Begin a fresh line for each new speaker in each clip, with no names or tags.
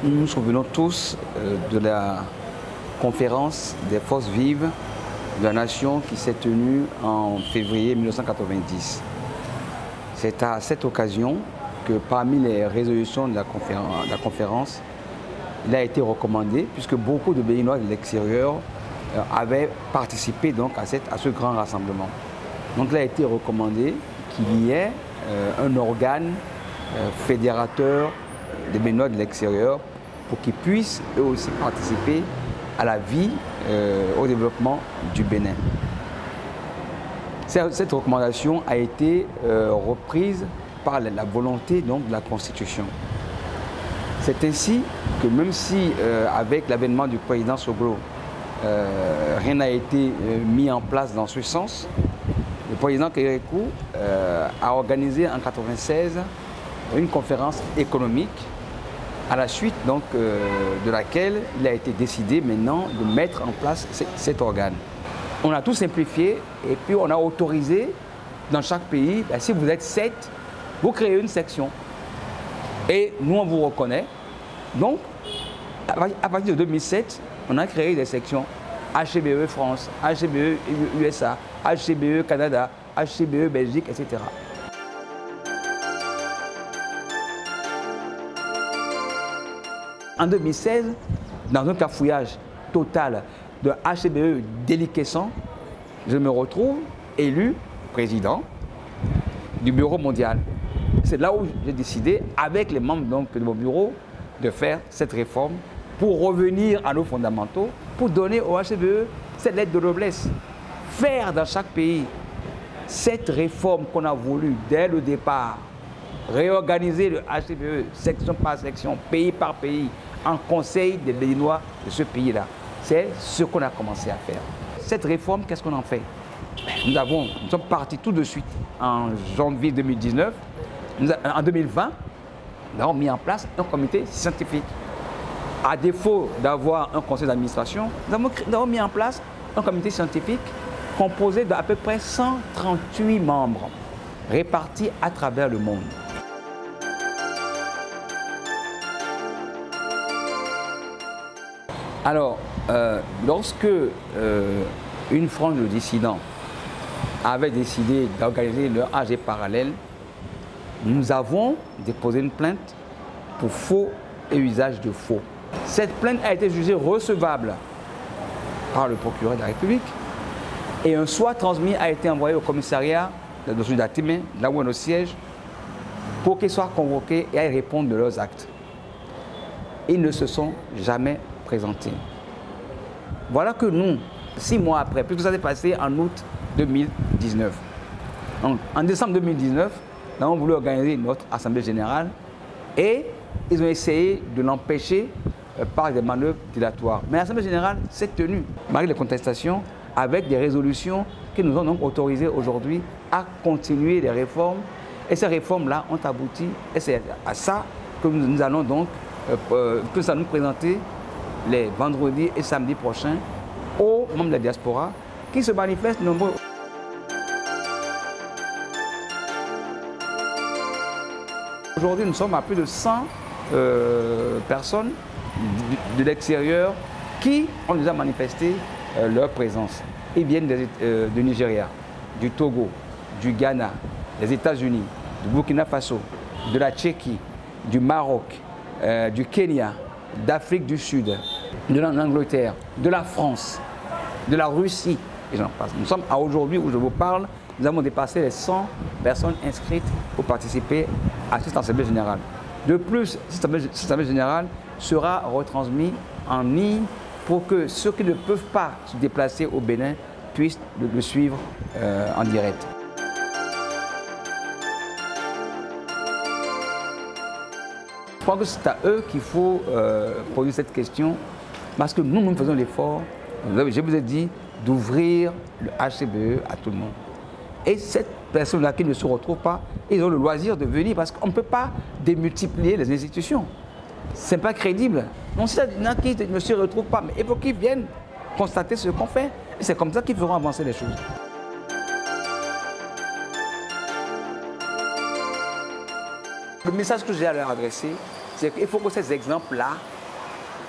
Nous nous souvenons tous de la conférence des forces vives de la nation qui s'est tenue en février 1990. C'est à cette occasion que parmi les résolutions de la conférence, il a été recommandé, puisque beaucoup de Béninois de l'extérieur avaient participé donc à ce grand rassemblement. Donc il a été recommandé qu'il y ait un organe fédérateur des Béninois de l'extérieur pour qu'ils puissent eux aussi participer à la vie, au développement du Bénin. Cette recommandation a été reprise par la volonté donc, de la Constitution. C'est ainsi que même si avec l'avènement du président Soglo, rien n'a été mis en place dans ce sens, le président Kérékou a organisé en 1996 une conférence économique à la suite donc, de laquelle il a été décidé maintenant de mettre en place cet organe. On a tout simplifié et puis on a autorisé dans chaque pays, ben, si vous êtes 7, vous créez une section. Et nous, on vous reconnaît. Donc, à partir de 2007, on a créé des sections. HCBE France, HCBE USA, HCBE Canada, HCBE Belgique, etc. En 2016, dans un cafouillage total de HCBE déliquescent, je me retrouve élu président du bureau mondial. C'est là où j'ai décidé, avec les membres donc, de mon bureau, de faire cette réforme pour revenir à nos fondamentaux, pour donner au HCBE cette lettre de noblesse. Faire dans chaque pays cette réforme qu'on a voulu dès le départ, réorganiser le HCBE section par section, pays par pays, en conseil des Béninois de ce pays-là. C'est ce qu'on a commencé à faire. Cette réforme, qu'est-ce qu'on en fait? Nous sommes partis tout de suite en janvier 2019. En 2020, nous avons mis en place un comité scientifique. À défaut d'avoir un conseil d'administration, nous avons mis en place un comité scientifique composé d'à peu près 138 membres répartis à travers le monde. Alors, lorsque une frange de dissidents avait décidé d'organiser leur AG parallèle, nous avons déposé une plainte pour faux et usage de faux. Cette plainte a été jugée recevable par le procureur de la République et un soit transmis a été envoyé au commissariat de Dossou d'Atimé, là où on est au siège, pour qu'ils soient convoqués et aillent répondre de leurs actes. Ils ne se sont jamais présentés. Voilà que nous, 6 mois après, puisque ça s'est passé en août 2019. Donc, en décembre 2019, nous avons voulu organiser notre assemblée générale et ils ont essayé de l'empêcher par des manœuvres dilatoires. Mais l'assemblée générale s'est tenue, malgré les contestations, avec des résolutions qui nous ont donc autorisés aujourd'hui à continuer les réformes. Et ces réformes-là ont abouti, et c'est à ça que nous allons donc que ça nous présenter les vendredis et samedis prochains aux membres de la diaspora qui se manifestent nombreux. Aujourd'hui, nous sommes à plus de 100 personnes de l'extérieur qui ont déjà manifesté leur présence. Ils viennent du Nigeria, du Togo, du Ghana, des États-Unis, du Burkina Faso, de la Tchéquie, du Maroc, du Kenya, d'Afrique du Sud, de l'Angleterre, de la France, de la Russie, et j'en passe. Nous sommes à aujourd'hui où je vous parle, nous avons dépassé les 100 personnes inscrites pour participer à cette assemblée générale. De plus, cette assemblée générale sera retransmise en ligne pour que ceux qui ne peuvent pas se déplacer au Bénin puissent le suivre en direct. Je crois que c'est à eux qu'il faut poser cette question parce que nous faisons l'effort, je vous ai dit, d'ouvrir le HCBE à tout le monde. Et cette personne-là qui ne se retrouve pas, ils ont le loisir de venir parce qu'on ne peut pas démultiplier les institutions. c'est pas crédible. Donc s'il y en a qui ne se retrouvent pas, mais il faut qu'ils viennent constater ce qu'on fait. Et c'est comme ça qu'ils feront avancer les choses. Le message que j'ai à leur adresser, c'est qu'il faut que ces exemples-là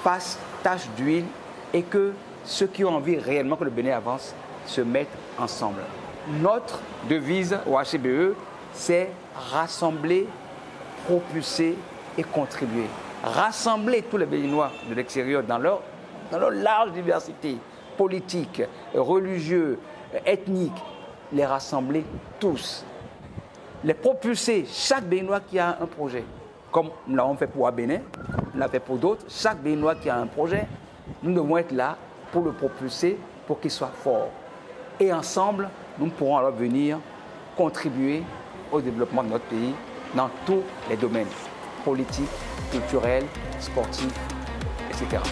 fassent tache d'huile et que ceux qui ont envie réellement que le Bénin avance se mettent ensemble. Notre devise au HCBE, c'est rassembler, propulser et contribuer. Rassembler tous les Béninois de l'extérieur dans leur large diversité politique, religieuse, ethnique, les rassembler tous. Les propulser, chaque Béninois qui a un projet, comme nous l'avons fait pour Abénin, on l'a fait pour d'autres, chaque Béninois qui a un projet, nous devons être là pour le propulser, pour qu'il soit fort. Et ensemble, nous pourrons alors venir contribuer au développement de notre pays dans tous les domaines, politiques, culturels, sportifs, etc.